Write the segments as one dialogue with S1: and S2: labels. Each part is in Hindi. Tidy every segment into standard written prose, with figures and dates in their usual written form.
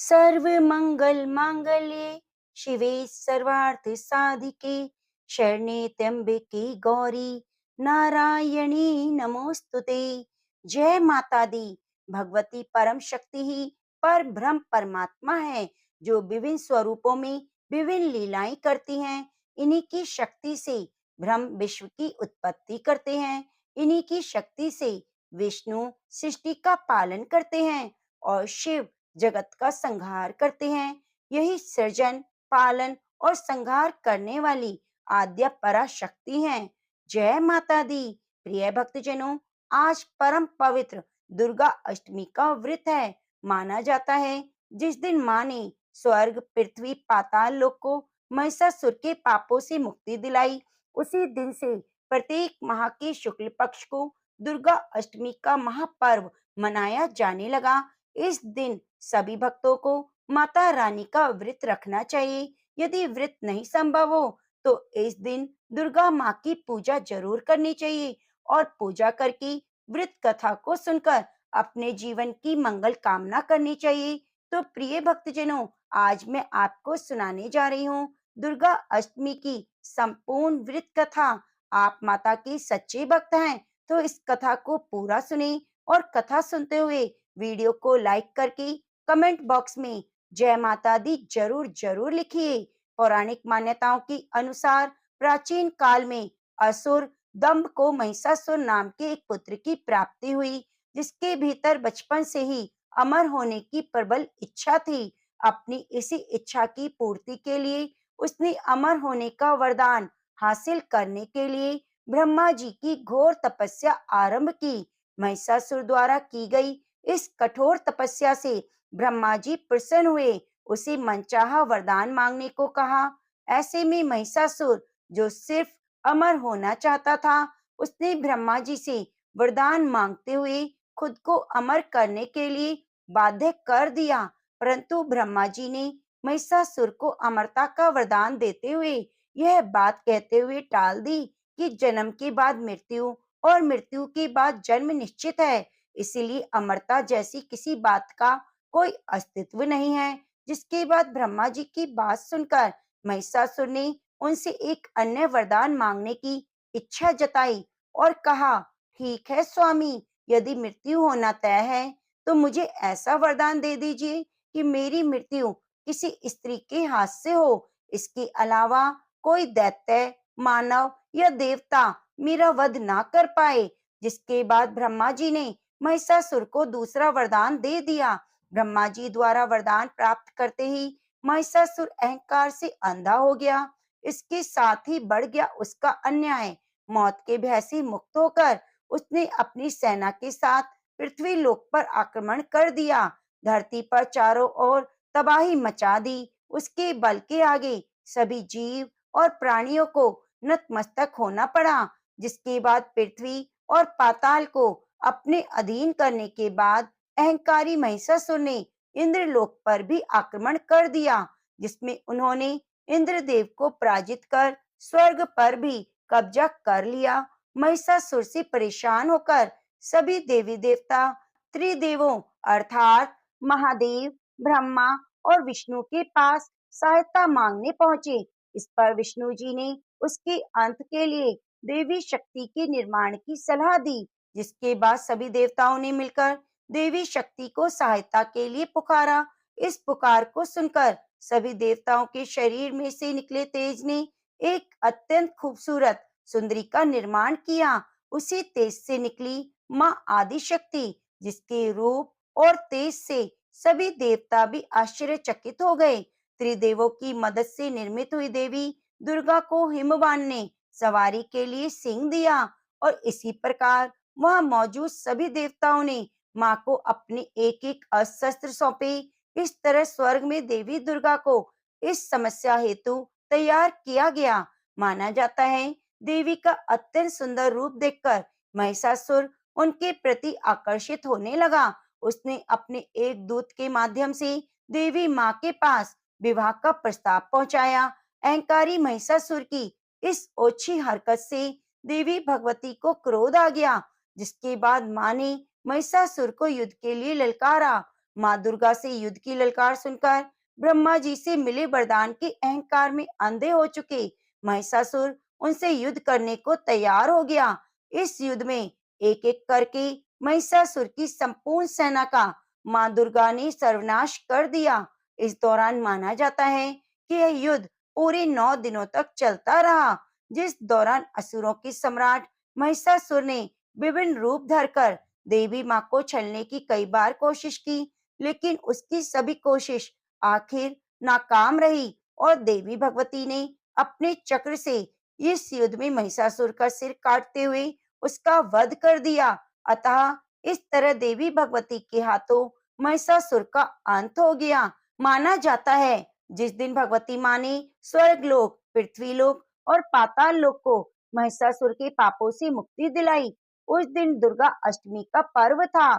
S1: सर्व मंगल मांगल्ये शिवे सर्वार्थ साधिके शरण्ये त्र्यंबके गौरी नारायणी नमोस्तुते। जय माता दी। भगवती परम शक्ति ही पर ब्रह्म परमात्मा है, जो विभिन्न स्वरूपों में विभिन्न लीलाएं करती हैं। इन्हीं की शक्ति से ब्रह्म विश्व की उत्पत्ति करते हैं। इन्हीं की शक्ति से विष्णु सृष्टि का पालन करते हैं और शिव जगत का संहार करते हैं। यही सृजन, पालन और संहार करने वाली आद्य पराशक्ति हैं। जय माता दी। प्रिय भक्तजनों, आज परम पवित्र दुर्गा अष्टमी का व्रत है। माना जाता है जिस दिन माँ ने स्वर्ग, पृथ्वी, पाताल लोक को महिषासुर के पापों से मुक्ति दिलाई, उसी दिन से प्रत्येक माह के शुक्ल पक्ष को दुर्गा अष्टमी का महापर्व मनाया जाने लगा। इस दिन सभी भक्तों को माता रानी का व्रत रखना चाहिए। यदि व्रत नहीं संभव हो तो इस दिन दुर्गा माँ की पूजा जरूर करनी चाहिए और पूजा करके व्रत कथा को सुनकर अपने जीवन की मंगल कामना करनी चाहिए। तो प्रिय भक्तजनों, आज मैं आपको सुनाने जा रही हूँ दुर्गा अष्टमी की संपूर्ण व्रत कथा। आप माता के सच्चे भक्त हैं तो इस कथा को पूरा सुने और कथा सुनते हुए वीडियो को लाइक करके कमेंट बॉक्स में जय माता दी जरूर जरूर लिखिए। पौराणिक मान्यताओं के अनुसार प्राचीन काल में असुर दंभ को महिषासुर नाम के एक पुत्र की प्राप्ति हुई, जिसके भीतर बचपन से ही अमर होने की प्रबल इच्छा थी। अपनी इसी इच्छा की पूर्ति के लिए उसने अमर होने का वरदान हासिल करने के लिए ब्रह्मा जी की घोर तपस्या आरंभ की। महिषासुर द्वारा की गई इस कठोर तपस्या से ब्रह्मा जी प्रसन्न हुए, उसे मनचाहा वरदान मांगने को कहा। ऐसे में महिषासुर, जो सिर्फ अमर होना चाहता था, उसने ब्रह्मा जी से वरदान मांगते हुए खुद को अमर करने के लिए बाध्य कर दिया। परंतु ब्रह्मा जी ने महिषासुर को अमरता का वरदान देते हुए यह बात कहते हुए टाल दी कि जन्म के बाद मृत्यु और मृत्यु के बाद जन्म निश्चित है, इसीलिए अमरता जैसी किसी बात का कोई अस्तित्व नहीं है। जिसके बाद ब्रह्मा जी की बात सुनकर महिषासुर ने उनसे एक अन्य वरदान मांगने की इच्छा जताई और कहा, ठीक है स्वामी, यदि मृत्यु होना तय है तो मुझे ऐसा वरदान दे दीजिए कि मेरी मृत्यु किसी स्त्री के हाथ से हो। इसके अलावा कोई दैत्य, मानव या देवता मेरा वध ना कर पाए। जिसके बाद ब्रह्मा जी ने महिषासुर को दूसरा वरदान दे दिया। ब्रह्मा जी द्वारा वरदान प्राप्त करते ही महिषासुर अहंकार से अंधा हो गया। इसके साथ ही बढ़ गया उसका अन्याय। मौत के भय से मुक्त होकर उसने अपनी सेना के साथ पृथ्वी लोक पर आक्रमण कर दिया। धरती पर चारों ओर तबाही मचा दी। उसके बल के आगे सभी जीव और प्राणियों को नतमस्तक होना पड़ा। जिसके बाद पृथ्वी और पाताल को अपने अधीन करने के बाद अहंकारी महिषासुर ने इंद्रलोक पर भी आक्रमण कर दिया, जिसमें उन्होंने इंद्रदेव को पराजित कर स्वर्ग पर भी कब्जा कर लिया। महिषासुर से परेशान होकर सभी देवी देवता त्रिदेवों अर्थात महादेव, ब्रह्मा और विष्णु के पास सहायता मांगने पहुंचे। इस पर विष्णु जी ने उसके अंत के लिए देवी शक्ति के निर्माण की सलाह दी। जिसके बाद सभी देवताओं ने मिलकर देवी शक्ति को सहायता के लिए पुकारा। इस पुकार को सुनकर सभी देवताओं के शरीर में से निकले तेज ने एक अत्यंत खूबसूरत सुंदरी का निर्माण किया। उसी तेज से निकली माँ आदि शक्ति, जिसके रूप और तेज से सभी देवता भी आश्चर्यचकित हो गए। त्रिदेवों की मदद से निर्मित हुई देवी दुर्गा को हिमवान ने सवारी के लिए सिंह दिया और इसी प्रकार वहां मौजूद सभी देवताओं ने माँ को अपने एक एक अस्त्र सौंपे। इस तरह स्वर्ग में देवी दुर्गा को इस समस्या हेतु तैयार किया गया। माना जाता है देवी का अत्यंत सुंदर रूप देखकर महिषासुर उनके प्रति आकर्षित होने लगा। उसने अपने एक दूत के माध्यम से देवी माँ के पास विवाह का प्रस्ताव पहुंचाया। अहंकारी महिषासुर की इस ओछी हरकत से देवी भगवती को क्रोध आ गया। जिसके बाद माँ ने महिषासुर को युद्ध के लिए ललकारा। माँ दुर्गा से युद्ध की ललकार सुनकर ब्रह्मा जी से मिले वरदान के अहंकार में अंधे हो चुके महिषासुर उनसे युद्ध करने को तैयार हो गया। इस युद्ध में एक एक करके महिषासुर की संपूर्ण सेना का माँ दुर्गा ने सर्वनाश कर दिया। इस दौरान माना जाता है कि यह युद्ध पूरे 9 दिनों तक चलता रहा, जिस दौरान असुरों की सम्राट महिषासुर ने विभिन्न रूप धरकर देवी माँ को छलने की कई बार कोशिश की, लेकिन उसकी सभी कोशिश आखिर नाकाम रही और देवी भगवती ने अपने चक्र से इस युद्ध में महिषासुर का सिर काटते हुए उसका वध कर दिया। अतः इस तरह देवी भगवती के हाथों महिषासुर का अंत हो गया। माना जाता है जिस दिन भगवती माँ ने स्वर्ग लोक, पृथ्वी लोक और पाताल लोक को महिषासुर के पापों से मुक्ति दिलाई, उस दिन दुर्गा अष्टमी का पर्व था।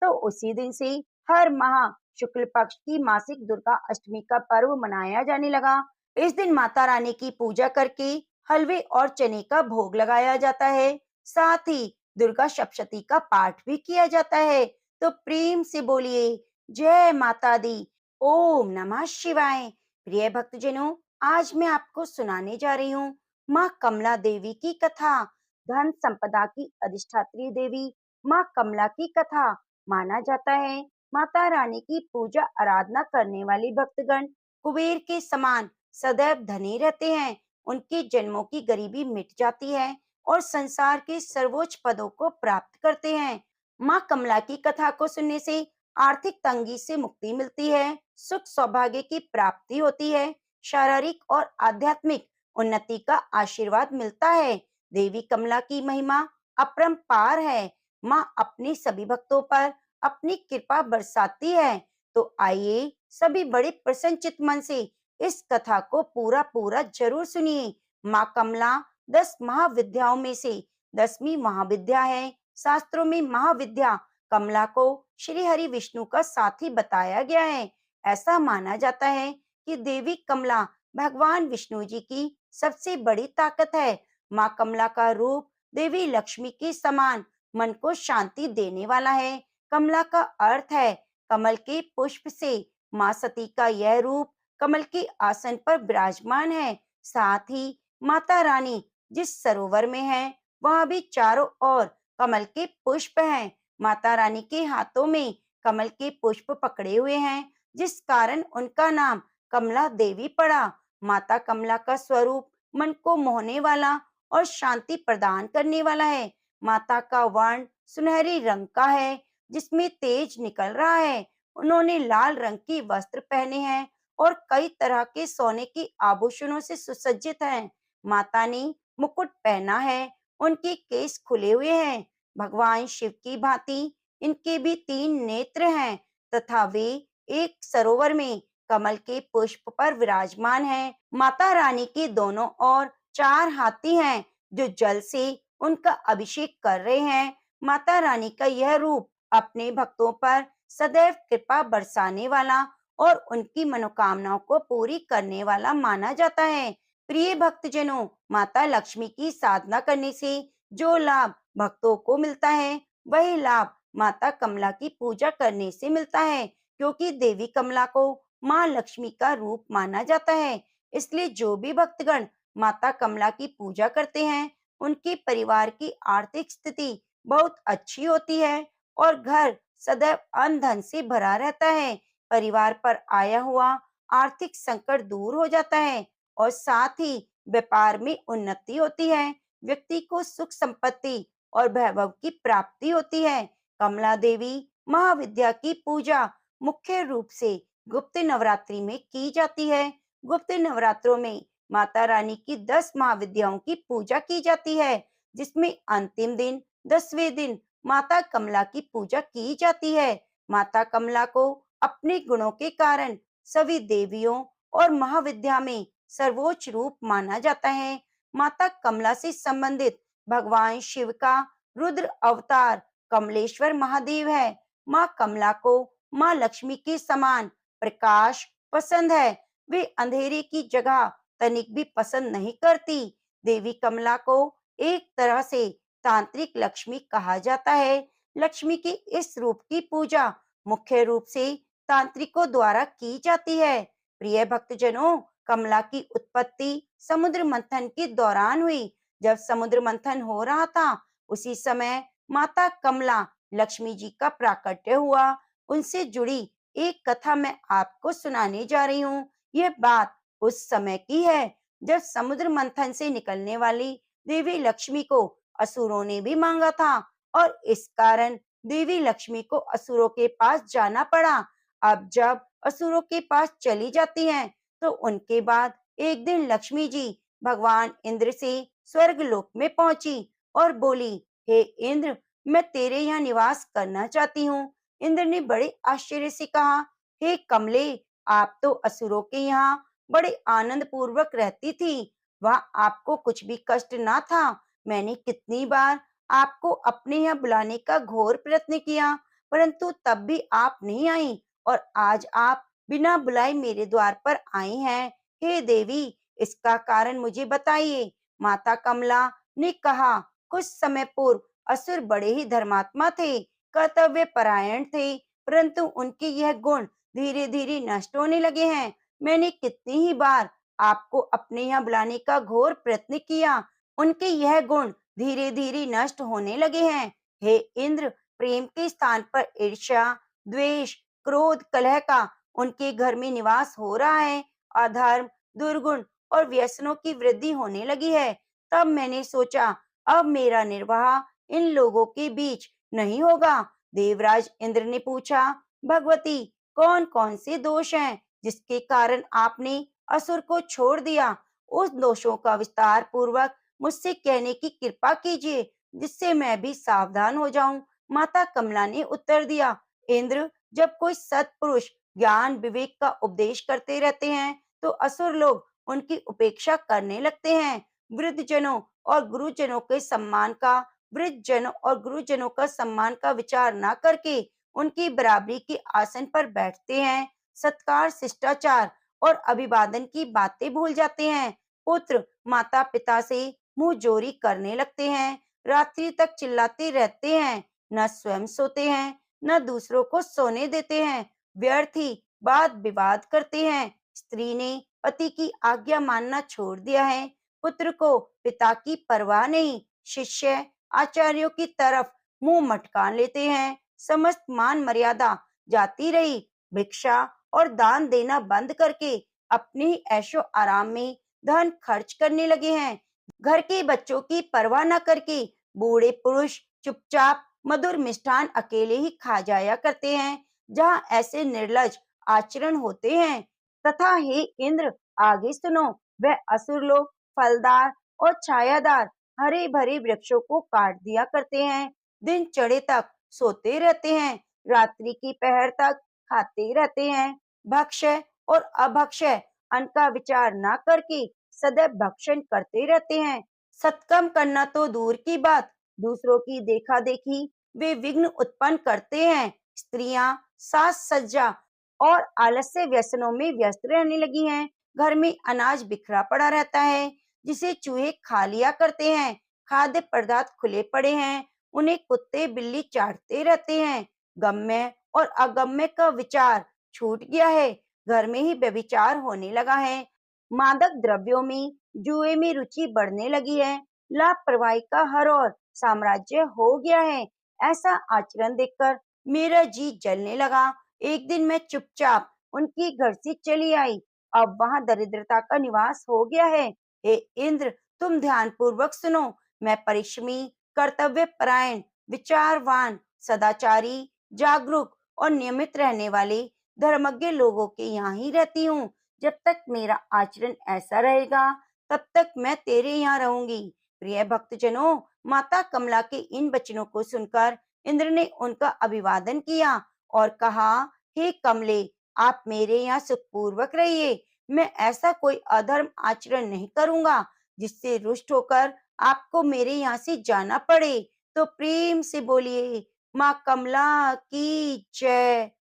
S1: तो उसी दिन से हर माह शुक्ल पक्ष की मासिक दुर्गा अष्टमी का पर्व मनाया जाने लगा। इस दिन माता रानी की पूजा करके हलवे और चने का भोग लगाया जाता है। साथ ही दुर्गा सप्तशती का पाठ भी किया जाता है। तो प्रेम से बोलिए जय माता दी, ओम नमः शिवाय। प्रिय भक्तजनों, आज मैं आपको सुनाने जा रही हूँ माँ कमला देवी की कथा। धन संपदा की अधिष्ठात्री देवी माँ कमला की कथा। माना जाता है माता रानी की पूजा आराधना करने वाले भक्तगण कुबेर के समान सदैव धनी रहते हैं। उनके जन्मों की गरीबी मिट जाती है और संसार के सर्वोच्च पदों को प्राप्त करते हैं। माँ कमला की कथा को सुनने से आर्थिक तंगी से मुक्ति मिलती है, सुख सौभाग्य की प्राप्ति होती है, शारीरिक और आध्यात्मिक उन्नति का आशीर्वाद मिलता है। देवी कमला की महिमा अपरंपार है। माँ अपने सभी भक्तों पर अपनी कृपा बरसाती है। तो आइए सभी बड़े प्रसन्नचित मन से इस कथा को पूरा पूरा जरूर सुनिए। माँ कमला 10 महाविद्याओं में से 10वीं महाविद्या है। शास्त्रों में महाविद्या कमला को श्री हरि विष्णु का साथी बताया गया है। ऐसा माना जाता है कि देवी कमला भगवान विष्णु जी की सबसे बड़ी ताकत है। माँ कमला का रूप देवी लक्ष्मी के समान मन को शांति देने वाला है। कमला का अर्थ है कमल के पुष्प से। माँ सती का यह रूप कमल के आसन पर विराजमान है। साथ ही माता रानी जिस सरोवर में है वहां भी चारों ओर कमल के पुष्प हैं। माता रानी के हाथों में कमल के पुष्प पकड़े हुए हैं, जिस कारण उनका नाम कमला देवी पड़ा। माता कमला का स्वरूप मन को मोहने वाला और शांति प्रदान करने वाला है। माता का वर्ण सुनहरी रंग का है, जिसमें तेज निकल रहा है। उन्होंने लाल रंग की वस्त्र पहने हैं और कई तरह के सोने के आभूषणों से सुसज्जित हैं। माता ने मुकुट पहना है, उनके केस खुले हुए हैं। भगवान शिव की भांति इनके भी 3 नेत्र हैं तथा वे एक सरोवर में कमल के पुष्प पर विराजमान हैं। माता रानी के दोनों ओर 4 हाथी हैं जो जल से उनका अभिषेक कर रहे हैं। माता रानी का यह रूप अपने भक्तों पर सदैव कृपा बरसाने वाला और उनकी मनोकामनाओं को पूरी करने वाला माना जाता है। प्रिय भक्तजनों, माता लक्ष्मी की साधना करने से जो लाभ भक्तों को मिलता है, वही लाभ माता कमला की पूजा करने से मिलता है, क्योंकि देवी कमला को माँ लक्ष्मी का रूप माना जाता है। इसलिए जो भी भक्तगण माता कमला की पूजा करते हैं, उनके परिवार की आर्थिक स्थिति बहुत अच्छी होती है और घर सदैव अन्न धन से भरा रहता है। परिवार पर आया हुआ आर्थिक संकट दूर हो जाता है और साथ ही व्यापार में उन्नति होती है। व्यक्ति को सुख संपत्ति और वैभव की प्राप्ति होती है। कमला देवी महाविद्या की पूजा मुख्य रूप से गुप्त नवरात्रि में की जाती है। गुप्त नवरात्रों में माता रानी की 10 महाविद्याओं की पूजा की जाती है, जिसमें अंतिम दिन 10वें दिन माता कमला की पूजा की जाती है। माता कमला को अपने गुणों के कारण सभी देवियों और महाविद्या में सर्वोच्च रूप माना जाता है। माता कमला से संबंधित भगवान शिव का रुद्र अवतार कमलेश्वर महादेव है। माँ कमला को माँ लक्ष्मी के समान प्रकाश पसंद है। वे अंधेरे की जगह तनिक भी पसंद नहीं करती। देवी कमला को एक तरह से तांत्रिक लक्ष्मी कहा जाता है। लक्ष्मी के इस रूप की पूजा मुख्य रूप से तांत्रिकों द्वारा की जाती है। प्रिय भक्तजनों, कमला की उत्पत्ति समुद्र मंथन के दौरान हुई। जब समुद्र मंथन हो रहा था, उसी समय माता कमला लक्ष्मी जी का प्राकट्य हुआ। उनसे जुड़ी एक कथा मैं आपको सुनाने जा रही हूँ। यह बात उस समय की है जब समुद्र मंथन से निकलने वाली देवी लक्ष्मी को असुरों ने भी मांगा था, और इस कारण देवी लक्ष्मी को असुरों के पास जाना पड़ा। अब जब असुरों के पास चली जाती हैं, तो उनके बाद एक दिन लक्ष्मी जी भगवान इंद्र से स्वर्ग लोक में पहुंची और बोली, हे इंद्र, मैं तेरे यहाँ निवास करना चाहती हूँ। इंद्र ने बड़े आश्चर्य से कहा, हे कमले, आप तो असुरों के यहाँ बड़े आनंद पूर्वक रहती थी, वहाँ आपको कुछ भी कष्ट ना था। मैंने कितनी बार आपको अपने यहाँ बुलाने का घोर प्रयत्न किया, परंतु तब भी आप नहीं आई, और आज आप बिना बुलाए मेरे द्वार पर आई हैं। हे देवी, इसका कारण मुझे बताइए। माता कमला ने कहा, कुछ समय पूर्व असुर बड़े ही धर्मात्मा थे, कर्तव्य परायण थे, परंतु उनके यह गुण धीरे धीरे नष्ट होने लगे हैं। मैंने कितनी ही बार आपको अपने यहाँ बुलाने का घोर प्रयत्न किया, उनके यह गुण धीरे धीरे नष्ट होने लगे हैं। हे इंद्र, प्रेम के स्थान पर ईर्ष्या, द्वेष, क्रोध, कलह का उनके घर में निवास हो रहा है। अधर्म, दुर्गुण और व्यसनों की वृद्धि होने लगी है। तब मैंने सोचा, अब मेरा निर्वाह इन लोगों के बीच नहीं होगा। देवराज इंद्र ने पूछा, भगवती, कौन कौन से दोष हैं जिसके कारण आपने असुर को छोड़ दिया? उस दोषों का विस्तार पूर्वक मुझसे कहने की कृपा कीजिए, जिससे मैं भी सावधान हो जाऊं। माता कमला ने उत्तर दिया, इंद्र, जब कोई सत्पुरुष ज्ञान विवेक का उपदेश करते रहते हैं, तो असुर लोग उनकी उपेक्षा करने लगते हैं। वृद्ध जनों और गुरुजनों के सम्मान का वृद्ध जनों और गुरुजनों का सम्मान का विचार न करके उनकी बराबरी के आसन पर बैठते हैं। सत्कार, शिष्टाचार और अभिवादन की बातें भूल जाते हैं। पुत्र माता पिता से मुंह जोरी करने लगते हैं, रात्रि तक चिल्लाते रहते हैं, न स्वयं सोते हैं, न दूसरों को सोने देते हैं, व्यर्थ ही वाद विवाद करते हैं। स्त्री ने पति की आज्ञा मानना छोड़ दिया है, पुत्र को पिता की परवाह नहीं, शिष्य आचार्यों की तरफ मुंह मटका लेते हैं, समस्त मान मर्यादा जाती रही, भिक्षा और दान देना बंद करके अपने ही ऐशो आराम में धन खर्च करने लगे हैं। घर के बच्चों की परवाह न करके बूढ़े पुरुष चुपचाप मधुर मिष्ठान अकेले ही खा जाया करते हैं। जहाँ ऐसे निर्लज आचरण होते हैं, तथा हे इंद्र, आगे सुनो, वह असुर लोग फलदार और छायादार हरे भरे वृक्षों को काट दिया करते हैं, दिन चढ़े तक सोते रहते हैं, रात्रि की पहर तक खाते रहते हैं, भक्ष्य और अभक्ष्य अन्न का विचार न करके सदैव भक्षण करते रहते हैं। सत्कर्म करना तो दूर की बात, दूसरों की देखा देखी वे विघ्न उत्पन्न करते हैं। स्त्रियां साज सज्जा और आलस्य व्यसनों में व्यस्त रहने लगी हैं। घर में अनाज बिखरा पड़ा रहता है, जिसे चूहे खा लिया करते हैं। खाद्य पदार्थ खुले पड़े हैं, उन्हें कुत्ते बिल्ली चाटते रहते हैं। गम्य और अगम्य का विचार छूट गया है, घर में ही व्यभिचार होने लगा है। मादक द्रव्यों में, जुए में रुचि बढ़ने लगी है, लापरवाही का हर और साम्राज्य हो गया है। ऐसा आचरण देखकर मेरा जी जलने लगा। एक दिन मैं चुपचाप उनके घर से चली आई। अब वहां दरिद्रता का निवास हो गया है। हे इंद्र, तुम ध्यान पूर्वक सुनो। मैं परिश्रमी, कर्तव्य परायण, विचारवान, सदाचारी, जागरूक और नियमित रहने वाले धर्मज्ञ लोगों के यहाँ ही रहती हूँ। जब तक मेरा आचरण ऐसा रहेगा, तब तक मैं तेरे यहाँ रहूंगी। प्रिय भक्तजनों, माता कमला के इन वचनों को सुनकर इंद्र ने उनका अभिवादन किया और कहा, हे कमले, आप मेरे यहाँ सुखपूर्वक रहिए। मैं ऐसा कोई अधर्म आचरण नहीं करूंगा जिससे रुष्ट होकर आपको मेरे यहाँ से जाना पड़े। तो प्रेम से बोलिए, माँ कमला की जय।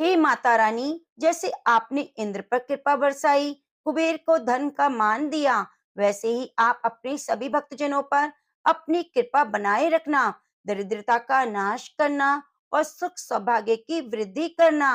S1: हे माता रानी, जैसे आपने इंद्र पर कृपा बरसाई, कुबेर को धन का मान दिया, वैसे ही आप अपने सभी भक्तजनों पर अपनी कृपा बनाए रखना, दरिद्रता का नाश करना और सुख सौभाग्य की वृद्धि करना।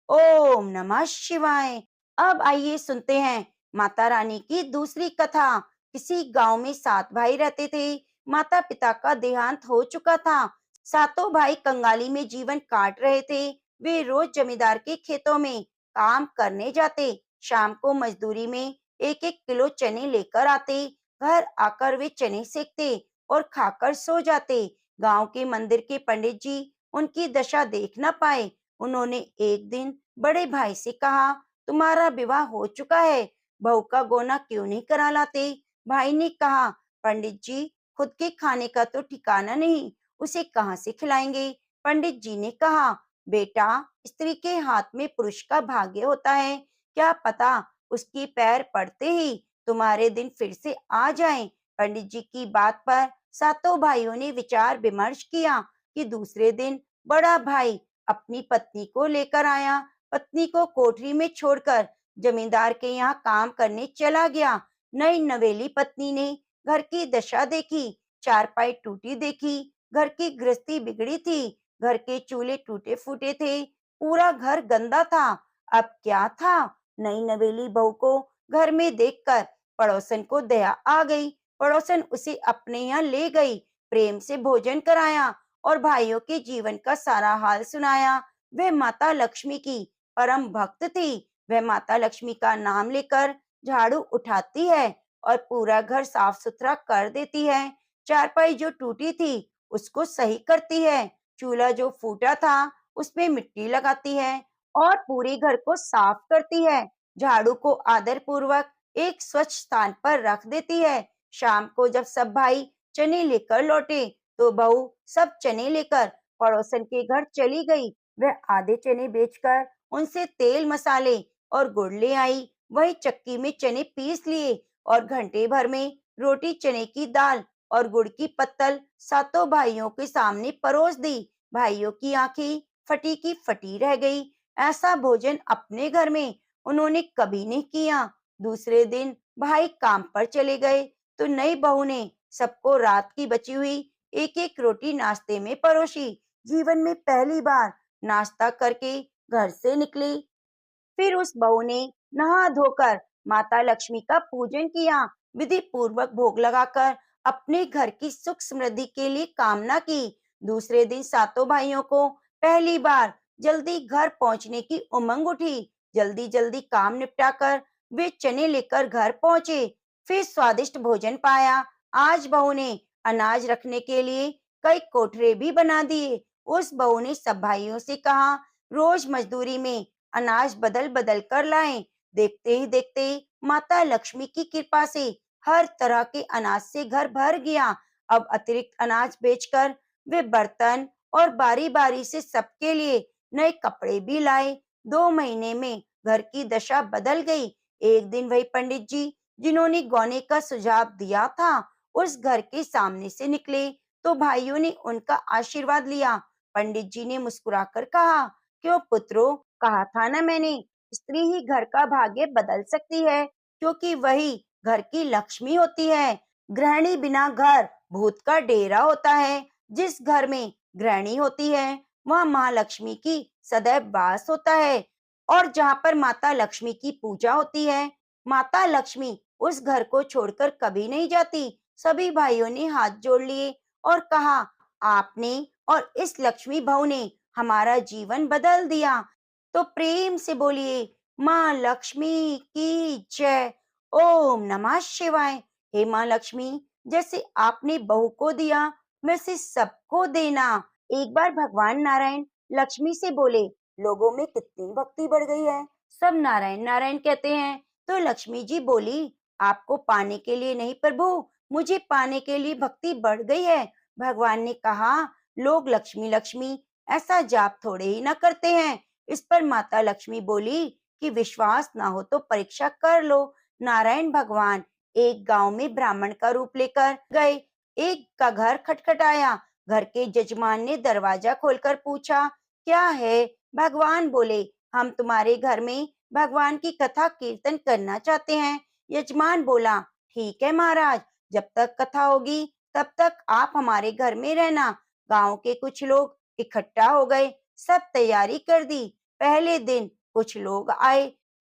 S1: ओम नमः शिवाय। अब आइए सुनते हैं माता रानी की दूसरी कथा। किसी गांव में 7 भाई रहते थे। माता पिता का देहांत हो चुका था। सातों भाई कंगाली में जीवन काट रहे थे। वे रोज जमींदार के खेतों में काम करने जाते। शाम को मजदूरी में 1-1 किलो चने लेकर आते। घर आकर वे चने सेकते और खाकर सो जाते। गांव के मंदिर के पंडित जी उनकी दशा देख न पाए। उन्होंने एक दिन बड़े भाई से कहा, तुम्हारा विवाह हो चुका है, बहू का गोना क्यों नहीं करा लाते? भाई ने कहा, पंडित जी, खुद के खाने का तो ठिकाना नहीं, उसे कहाँ से खिलाएंगे? पंडित जी ने कहा, बेटा, स्त्री के हाथ में पुरुष का भाग्य होता है, क्या पता उसकी पैर पड़ते ही तुम्हारे दिन फिर से आ जाएं। पंडित जी की बात पर सातों भाइयों ने विचार विमर्श किया कि दूसरे दिन बड़ा भाई अपनी पत्नी को लेकर आया। पत्नी को कोठरी में छोड़कर जमींदार के यहाँ काम करने चला गया। नई नवेली पत्नी ने घर की दशा देखी, चारपाई टूटी देखी, घर की गृहस्थी बिगड़ी थी, घर के चूल्हे टूटे फूटे थे, पूरा घर गंदा था। अब क्या था? नई नवेली बहू को घर में देखकर पड़ोसन को दया आ गई। पड़ोसन उसे अपने यहाँ ले गई, प्रेम से भोजन कराया और भाइयों के जीवन का सारा हाल सुनाया। वह माता लक्ष्मी की परम भक्त थी। वह माता लक्ष्मी का नाम लेकर झाड़ू उठाती है और पूरा घर साफ सुथरा कर देती है। चारपाई जो टूटी थी उसको सही करती है। चूल्हा जो फूटा था उसमें मिट्टी लगाती है और पूरे घर को साफ करती है। झाड़ू को आदर पूर्वक एक स्वच्छ स्थान पर रख देती है। शाम को जब सब भाई चने लेकर लौटे तो बहू सब चने लेकर पड़ोसन के घर चली गई। वह आधे चने बेचकर उनसे तेल मसाले और गुड़ ले आई। वही चक्की में चने पीस लिए और घंटे भर में रोटी, चने की दाल और गुड़ की पत्तल सातों भाइयों के सामने परोस दी। भाइयों की आंखें फटी की फटी रह गई। ऐसा भोजन अपने घर में उन्होंने कभी नहीं किया। दूसरे दिन भाई काम पर चले गए तो नई बहू ने सबको रात की बची हुई एक एक रोटी नाश्ते में परोसी। जीवन में पहली बार नाश्ता करके घर से निकली। फिर उस बहू ने नहा धोकर माता लक्ष्मी का पूजन किया, विधि पूर्वक भोग लगाकर अपने घर की सुख समृद्धि के लिए कामना की। दूसरे दिन सातों भाइयों को पहली बार जल्दी घर पहुंचने की उमंग उठी। जल्दी जल्दी काम निपटाकर वे चने लेकर घर पहुंचे। फिर स्वादिष्ट भोजन पाया। आज बहू ने अनाज रखने के लिए कई कोठरे भी बना दिए। उस बहू ने सब भाइयों से कहा, रोज मजदूरी में अनाज बदल बदल कर लाएं। देखते ही देखते माता लक्ष्मी की कृपा से हर तरह के अनाज से घर भर गया। अब अतिरिक्त अनाज बेचकर वे बर्तन और बारी बारी से सबके लिए नए कपड़े भी लाए। 2 महीने में घर की दशा बदल गई। एक दिन वही पंडित जी जिन्होंने गौने का सुझाव दिया था उस घर के सामने से निकले तो भाइयों ने उनका आशीर्वाद लिया। पंडित जी ने मुस्कुराकर कहा, क्यों पुत्रों, कहा था ना मैंने, स्त्री ही घर का भाग्य बदल सकती है, क्योंकि वही घर की लक्ष्मी होती है। गृहिणी बिना घर भूत का डेरा होता है। जिस घर में गृहिणी होती है वहाँ माँ लक्ष्मी की सदैव वास होता है और जहाँ पर माता लक्ष्मी की पूजा होती है, माता लक्ष्मी उस घर को छोड़कर कभी नहीं जाती। सभी भाइयों ने हाथ जोड़ लिए और कहा, आपने और इस लक्ष्मी बहू ने हमारा जीवन बदल दिया। तो प्रेम से बोलिए, माँ लक्ष्मी की जय। ओम नमः शिवाय। हे माँ लक्ष्मी, जैसे आपने बहू को दिया वैसे सबको देना। एक बार भगवान नारायण लक्ष्मी से बोले, लोगों में कितनी भक्ति बढ़ गई है, सब नारायण नारायण कहते हैं। तो लक्ष्मी जी बोली, आपको पाने के लिए नहीं प्रभु, मुझे पाने के लिए भक्ति बढ़ गई है। भगवान ने कहा, लोग लक्ष्मी लक्ष्मी ऐसा जाप थोड़े ही ना करते हैं। इस पर माता लक्ष्मी बोली कि विश्वास ना हो तो परीक्षा कर लो। नारायण भगवान एक गांव में ब्राह्मण का रूप लेकर गए। एक का घर खटखटाया। घर के जजमान ने दरवाजा खोलकर पूछा, क्या है? भगवान बोले, हम तुम्हारे घर में भगवान की कथा कीर्तन करना चाहते हैं। यजमान बोला, ठीक है महाराज, जब तक कथा होगी तब तक आप हमारे घर में रहना। गांव के कुछ लोग इकट्ठा हो गए, सब तैयारी कर दी। पहले दिन कुछ लोग आए,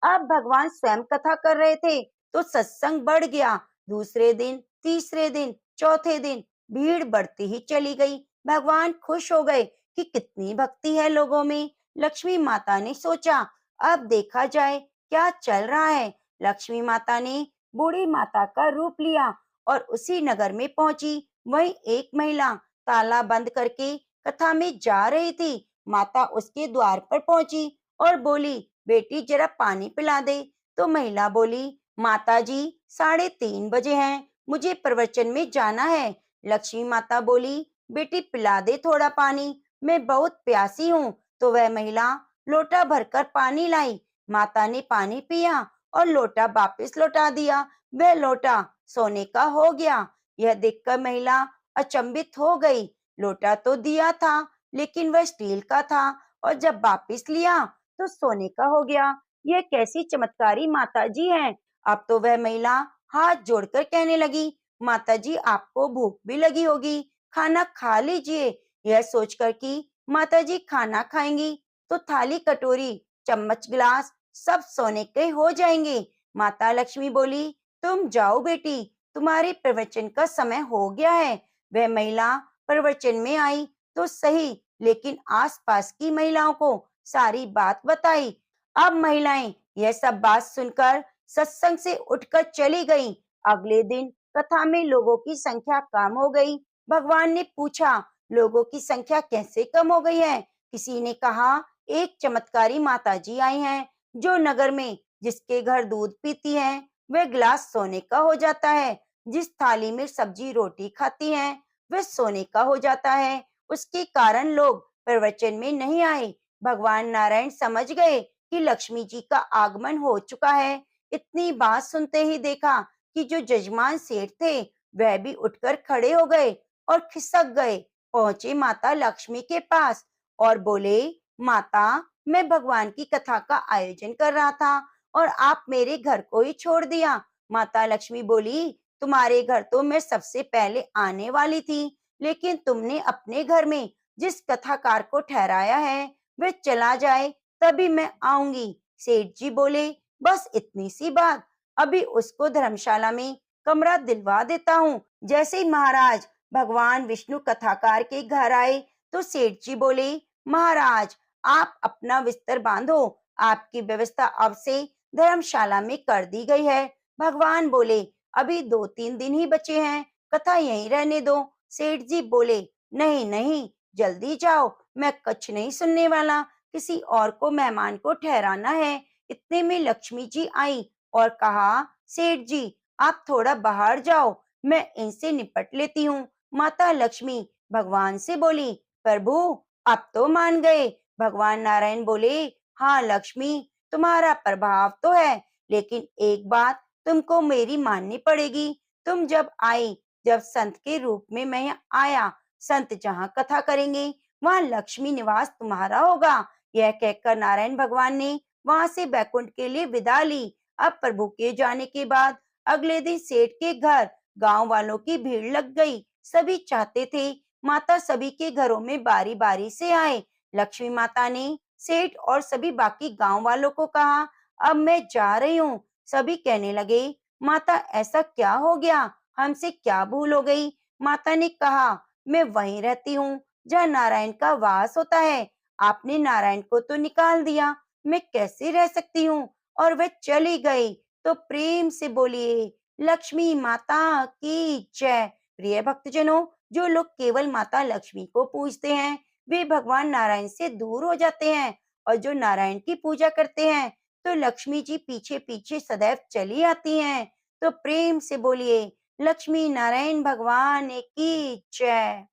S1: अब भगवान स्वयं कथा कर रहे थे, तो सत्संग बढ़ गया। दूसरे दिन, तीसरे दिन, चौथे दिन भीड़ बढ़ती ही चली गई। भगवान खुश हो गए कि कितनी भक्ति है लोगों में। लक्ष्मी माता ने सोचा, अब देखा जाए क्या चल रहा है। लक्ष्मी माता ने बूढ़ी माता का रूप लिया और उसी नगर में पहुंची। वहीं एक महिला ताला बंद करके कथा में जा रही थी। माता उसके द्वार पर पहुंची और बोली, बेटी जरा पानी पिला दे। तो महिला बोली, माता जी 3:30 बजे हैं, मुझे प्रवचन में जाना है। लक्ष्मी माता बोली, बेटी पिला दे थोड़ा पानी, मैं बहुत प्यासी हूँ। तो वह महिला लोटा भरकर पानी लाई। माता ने पानी पिया और लोटा वापस लौटा दिया। वह लोटा सोने का हो गया। यह देखकर महिला अचंभित हो गई। लोटा तो दिया था, लेकिन वह स्टील का था, और जब वापस लिया तो सोने का हो गया। यह कैसी चमत्कारी माता जी हैं। अब तो वह महिला हाथ जोड़कर कहने लगी, माता जी आपको भूख भी लगी होगी, खाना खा लीजिए। यह सोचकर कि माता जी खाना खाएंगी तो थाली कटोरी चम्मच गिलास सब सोने के हो जाएंगे। माता लक्ष्मी बोली, तुम जाओ बेटी, तुम्हारे प्रवचन का समय हो गया है। वह महिला प्रवचन में आई तो सही, लेकिन आसपास की महिलाओं को सारी बात बताई। अब महिलाएं यह सब बात सुनकर सत्संग से उठकर चली गईं। अगले दिन कथा में लोगों की संख्या कम हो गई। भगवान ने पूछा, लोगों की संख्या कैसे कम हो गई है? किसी ने कहा, एक चमत्कारी माता जी आई हैं, जो नगर में जिसके घर दूध पीती हैं, वह गिलास सोने का हो जाता है। जिस थाली में सब्जी रोटी खाती हैं, वह सोने का हो जाता है। उसके कारण लोग प्रवचन में नहीं आए। भगवान नारायण समझ गए कि लक्ष्मी जी का आगमन हो चुका है। इतनी बात सुनते ही देखा कि जो जजमान सेठ थे वह भी उठकर खड़े हो गए और खिसक गए। पहुंचे माता लक्ष्मी के पास और बोले, माता मैं भगवान की कथा का आयोजन कर रहा था और आप मेरे घर को ही छोड़ दिया। माता लक्ष्मी बोली, तुम्हारे घर तो मैं सबसे पहले आने वाली थी, लेकिन तुमने अपने घर में जिस कथाकार को ठहराया है वह चला जाए तभी मैं आऊंगी। सेठ जी बोले, बस इतनी सी बात, अभी उसको धर्मशाला में कमरा दिलवा देता हूँ। जैसे ही महाराज भगवान विष्णु कथाकार के घर आए तो सेठ जी बोले, महाराज आप अपना बिस्तर बांधो, आपकी व्यवस्था अब से धर्मशाला में कर दी गई है। भगवान बोले, अभी 2-3 दिन ही बचे हैं, कथा यहीं रहने दो। सेठ जी बोले, नहीं नहीं, जल्दी जाओ, मैं कुछ नहीं सुनने वाला, किसी और को मेहमान को ठहराना है। इतने में लक्ष्मी जी आई और कहा, सेठ जी आप थोड़ा बाहर जाओ, मैं इनसे निपट लेती हूँ। माता लक्ष्मी भगवान से बोली, प्रभु अब तो मान गए। भगवान नारायण बोले, हाँ लक्ष्मी, तुम्हारा प्रभाव तो है, लेकिन एक बात तुमको मेरी माननी पड़ेगी। तुम जब आई, जब संत के रूप में मैं आया, संत जहाँ कथा करेंगे वहाँ लक्ष्मी निवास तुम्हारा होगा। यह कहकर नारायण भगवान ने वहां से बैकुंठ के लिए विदा ली। अब प्रभु के जाने के बाद अगले दिन सेठ के घर गांव वालों की भीड़ लग गई। सभी चाहते थे माता सभी के घरों में बारी बारी से आए। लक्ष्मी माता ने सेठ और सभी बाकी गांव वालों को कहा, अब मैं जा रही हूँ। सभी कहने लगे, माता ऐसा क्या हो गया, हमसे क्या भूल हो गई? माता ने कहा, मैं वहीं रहती हूँ जहाँ नारायण का वास होता है। आपने नारायण को तो निकाल दिया, मैं कैसे रह सकती हूँ? और वह चली गई। तो प्रेम से बोलिए, लक्ष्मी माता की जय। प्रिय भक्तजनों, जो लोग केवल माता लक्ष्मी को पूजते हैं वे भगवान नारायण से दूर हो जाते हैं, और जो नारायण की पूजा करते हैं तो लक्ष्मी जी पीछे पीछे सदैव चली आती हैं। तो प्रेम से बोलिए, लक्ष्मी नारायण भगवान की जय।